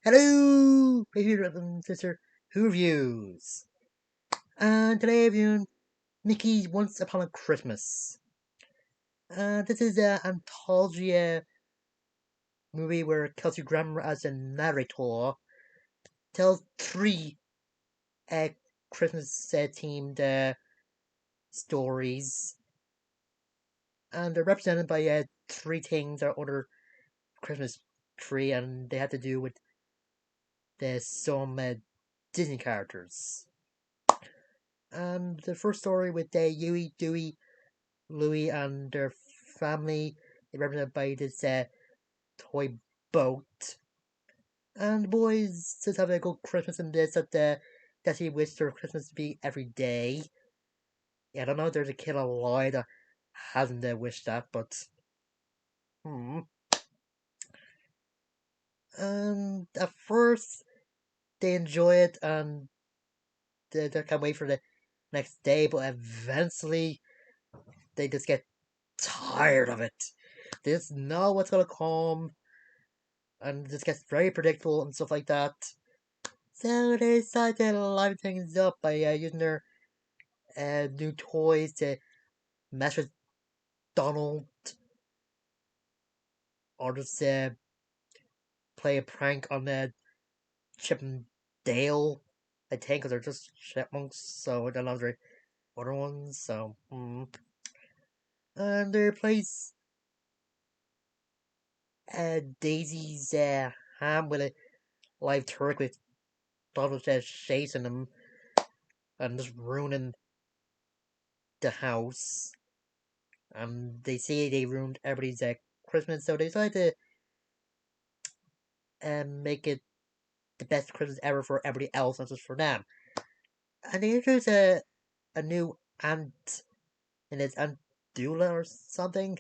Hello, baby brother and sister, who reviews? And today reviewing Mickey's Once Upon a Christmas. This is an anthology movie where Kelsey Grammer as a narrator tells three uh, Christmas themed stories, and they're represented by three things that are under Christmas tree, and they have to do with some Disney characters. And the first story with Huey, Dewey, Louis and their family is represented by this toy boat. And the boys just have a good Christmas in this that he wish their Christmas to be every day. Yeah, I don't know if there's a kid alive that hasn't wished that, but hmm. And at first they enjoy it and they can't wait for the next day, but eventually they just get tired of it. They just know what's gonna come and it just gets very predictable and stuff like that. So they decided to liven things up by using their new toys to mess with Donald, or just play a prank on Chip and Dale. I think, because they're just chipmunks, so they're not the other ones. So, and they replace Daisy's ham with a live turkey with Donald just chasing them and just ruining the house. And they say they ruined everybody's Christmas, so they decide to make it the best Christmas ever for everybody else, not just for them. And they introduce a new aunt, and it's Aunt Dula or something.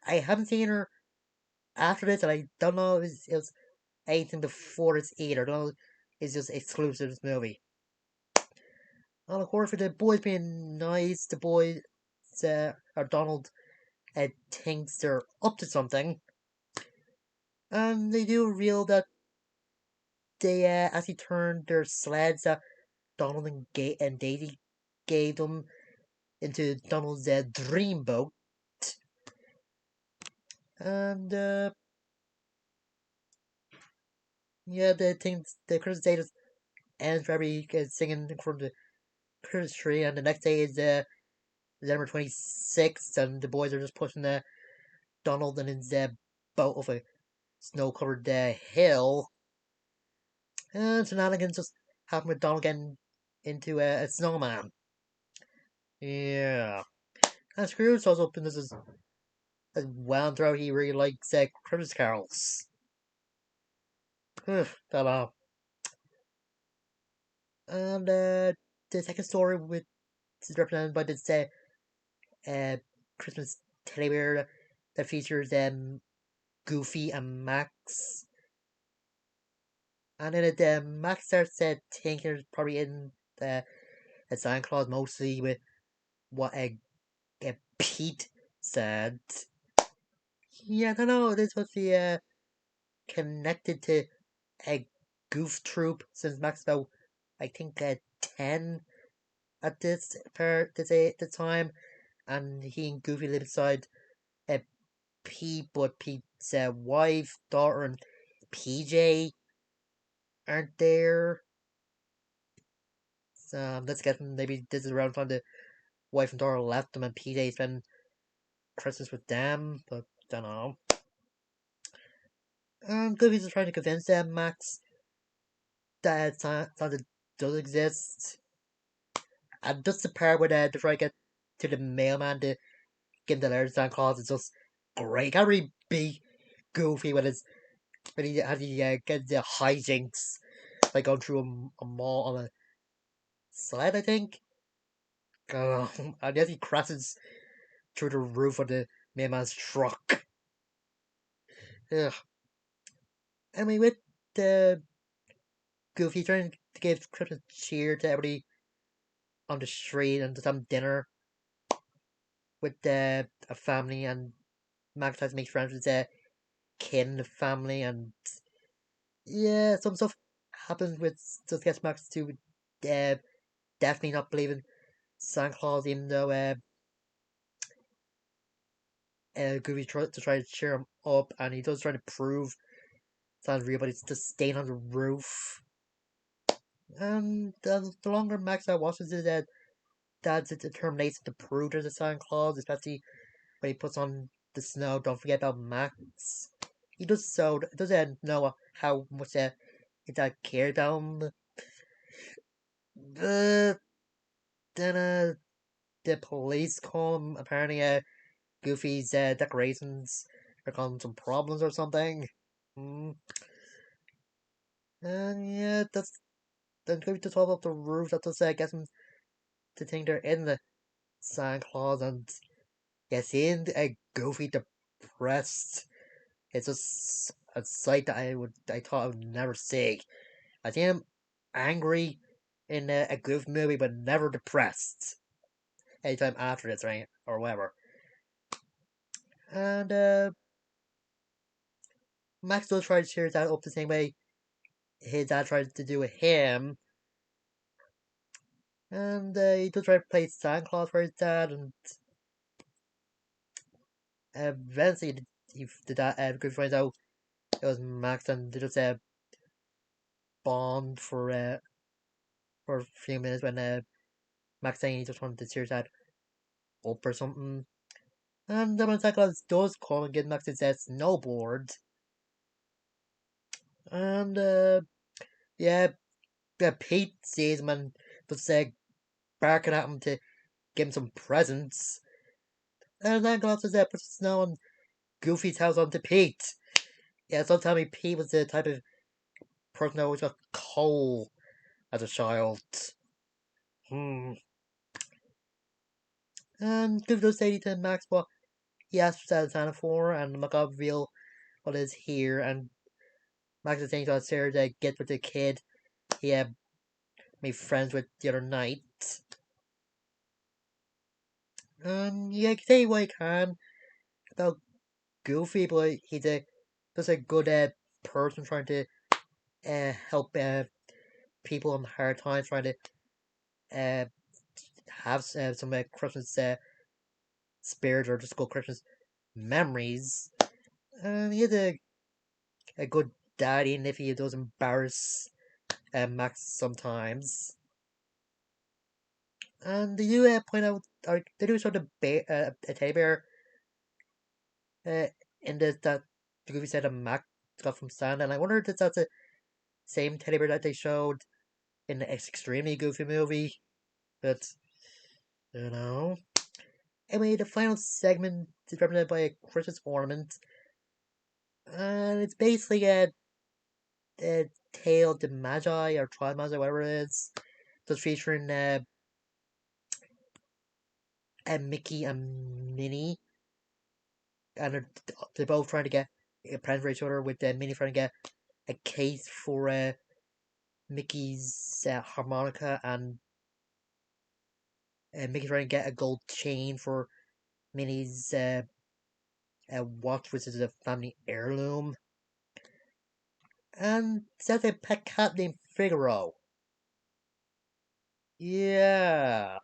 I haven't seen her after this, and I don't know if it was anything before this either. I don't know. It's just exclusive to this movie. And of course, for the boys being nice, the boys, or Donald, thinks they're up to something. And they do reveal that they actually turned their sleds that Donald and Daisy gave them into Donald's dream boat. And yeah, the Christmas day just ends where everybody singing in front of the Christmas tree, and the next day is December 26th, and the boys are just pushing Donald and his boat off a snow covered hill. And shenanigans just happen with Donald getting into a snowman. Yeah. And Scrooge shows up in this as well and throughout he really likes Christmas carols. Don't know. And the second story with is represented by this uh, Christmas teddy bear that features Goofy and Max. And in it, Max starts thinking probably in a Santa Claus mostly with what Pete said. Yeah, I don't know. This was the connected to a Goof Troop since Max about I think 10 at the time, and he and Goofy live inside uh, Pete, but Pete's wife, daughter, and PJ aren't there. So let's get maybe this is around the time the wife and daughter left them, and PJ spent Christmas with them, but don't know. And Goofy's just trying to convince them Max that Santa does exist. And just the part where before I get to the mailman to give him the letter to Santa Claus is just great. Can't really be Goofy when he gets the hijinks like going through a mall on a sled, I think. And as he crashes through the roof of the mailman's truck. Ugh. Anyway, with the Goofy trying to give Christmas cheer to everybody on the street and to some dinner with a family, and Max tries to make friends with kin family, and yeah, some stuff happens with just gets Max to uh, definitely not believing Santa Claus, even though Goofy tries to try to cheer him up, and he does try to prove Santa's real, but it's just staying on the roof. And the longer Max watches it, Dad's determination to prove there's a Santa Claus, especially when he puts on the snow. Don't forget about Max. He doesn't know how much his dad cared about him. But then the police come. Apparently, Goofy's decorations are causing some problems or something. Mm. And yeah, that's then Goofy just hold up the roof. That just gets him to think they're in the Santa Claus, and yeah, seeing Goofy depressed, it's just a sight that I thought I would never see. I see him angry in a Goofy movie, but never depressed. Anytime after this, right, or whatever. And Max does try to cheer his dad up the same way his dad tried to do with him, and he does try to play Santa Claus for his dad, and eventually the dad Goofy finds out it was Max, and they just bond for a few minutes when Max saying he just wanted to cheer his dad up or something. And then when Santa Claus does come and get Max his snowboard, and yeah, Pete sees him and just barking at him to give him some presents. And then Claus just puts snow on Goofy's house onto Pete. Yeah, so tell me Pete was the type of person that always got coal as a child. Hmm. And Goofy does say to Max what he asked for Santa for, and McGov reveal what is here, and Max is saying to Sarah to get with the kid he made friends with the other night. Yeah, I can say what I can about Goofy, but he's just a good person trying to help people in hard times, trying to uh, have some Christmas spirit or just good Christmas memories. And he had a good dad, even if he does embarrass Max sometimes. And they do point out, or they do show a teddy bear uh, in this that the Goofy said a Max got from Santa, and I wonder if that's the same teddy bear that they showed in the extremely Goofy movie. But you know. Anyway, the final segment is represented by a Christmas ornament, and it's basically a tale of the Magi or Trial Magi, whatever it is. Just featuring Mickey and Minnie, and they're both trying to get a present for each other. With Minnie trying to get a case for Mickey's harmonica, and Mickey trying to get a gold chain for Minnie's watch, which is a family heirloom. And that's a pet cat named Figaro. Yeah.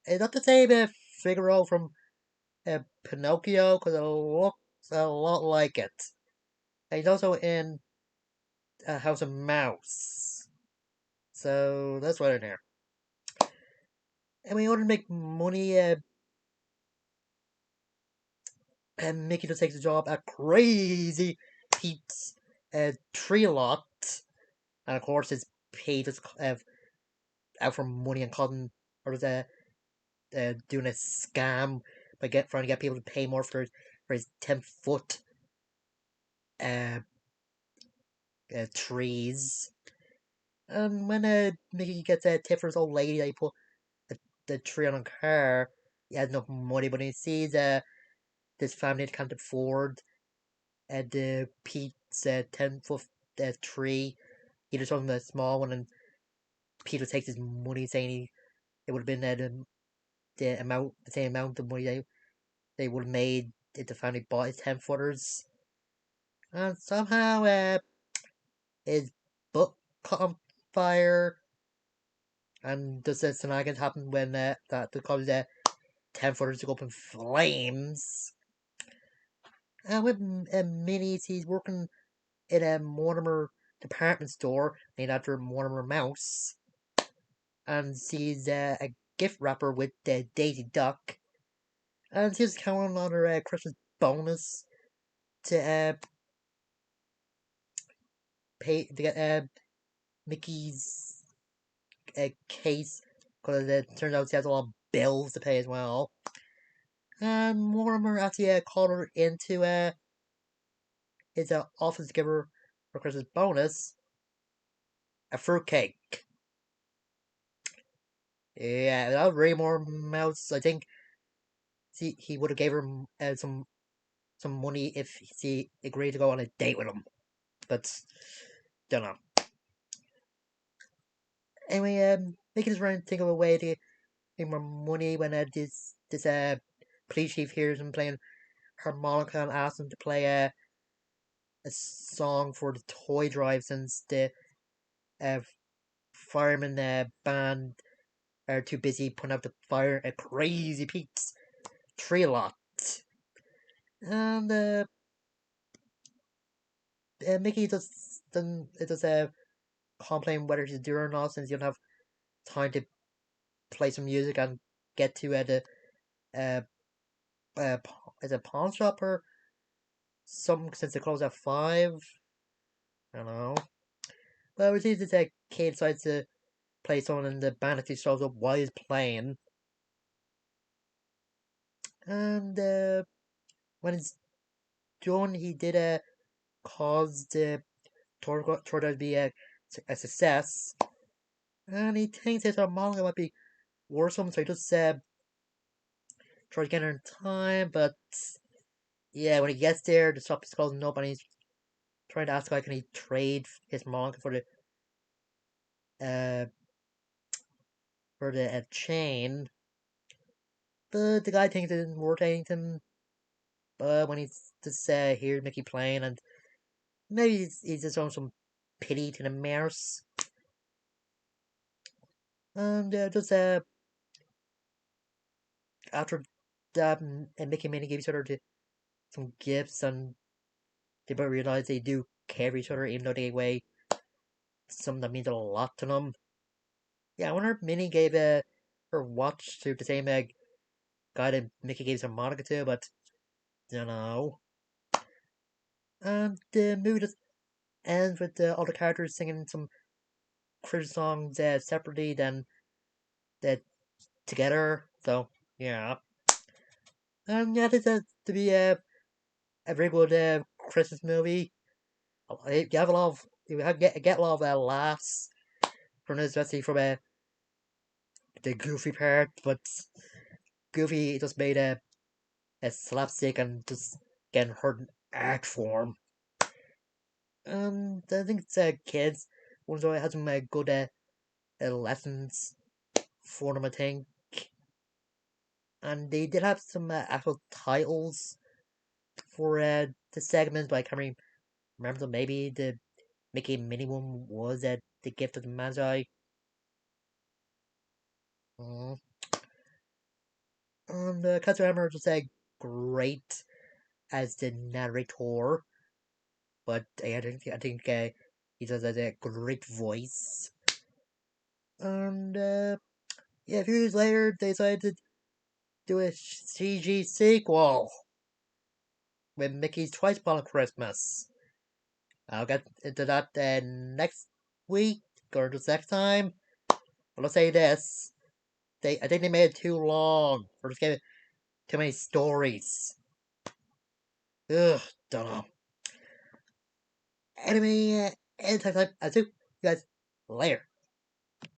It's not the same Figaro from Pinocchio, because it looks a lot like it. And he's also in House of Mouse. So that's right in there. And we order to make money, and Mickey just takes a job at Crazy Pete's tree lot. And of course, his Pete is out for money and causing, or is doing a scam by trying to get people to pay more for his 10-foot uh, trees. And when Mickey gets a tip for his old lady, they put the tree on a car. He has enough money, but he sees this family that can't afford the Pete's 10-foot tree. He just wants a small one, and Peter takes his money, saying it would have been the same amount of money they would have made if the family bought his 10-footers. And somehow his book caught on fire, and does the shenanigans happen when that the cause 10 footers to go up in flames. And with Minnie's, he's working in a Mortimer department store named after Mortimer Mouse, and sees a gift wrapper with Daisy Duck, and she's counting on her Christmas bonus to pay to get Mickey's case, because it turns out she has a lot of bills to pay as well. And Mortimer actually called her into his office to give her Christmas bonus, a fruitcake. Yeah, without Raymore Mouse, I think he would have gave her some money if she agreed to go on a date with him. But don't know. Anyway, Mickey's trying to think of a way to make more money when this police chief hears him playing harmonica and asks him to play a song for the toy drive, since the uh, fireman band are too busy putting out the fire at Crazy Pete's tree lot. And Mickey does complain whether he's doing or not, since you don't have time to play some music and get to the uh, uh, is it pawn shop or some, since they close at 5. I don't know. But we see this kid decides to play someone, and the band actually shows up while he's playing. And when it's done, he did cause the tour to be a success. And he thinks his harmonica might be worth something, so he just tries to get her in time. But yeah, when he gets there, the shop is closing up, and he's trying to ask the guy, can he trade his harmonica uh for the chain. But the guy thinks it isn't worth anything. But when he's just hears Mickey playing, and maybe he's just showing some pity to the mouse. And just after that, and Mickey and Minnie give each other some gifts, and they both realize they do care for each other, even though they weigh something that means a lot to them. Yeah, I wonder if Minnie gave her watch to the same guy that Mickey gave some Monica to, but you know. And the movie just ends with all the characters singing some Christmas songs separately than together. So yeah, and yeah, this has to be a very good Christmas movie. You have a lot of get a lot of laughs from this, especially from the Goofy part. But Goofy just made a slapstick and just getting hurt in art form. I think it's kids. Ones who had some good lessons for them, I think. And they did have some actual titles for the segments, but I can't really remember them. Maybe the Mickey and Minnie one was the Gift of the Magi. Mm. And Custer Hammer just great as the narrator, but I think he does has a great voice. And yeah, a few years later, they decided to do a CG sequel with Mickey's Twice Upon Christmas. I'll get into that next week or just next time. But I'll say this: I think they made it too long, or just gave it too many stories. Ugh, don't know. Anyway, anytime, I do. You guys later.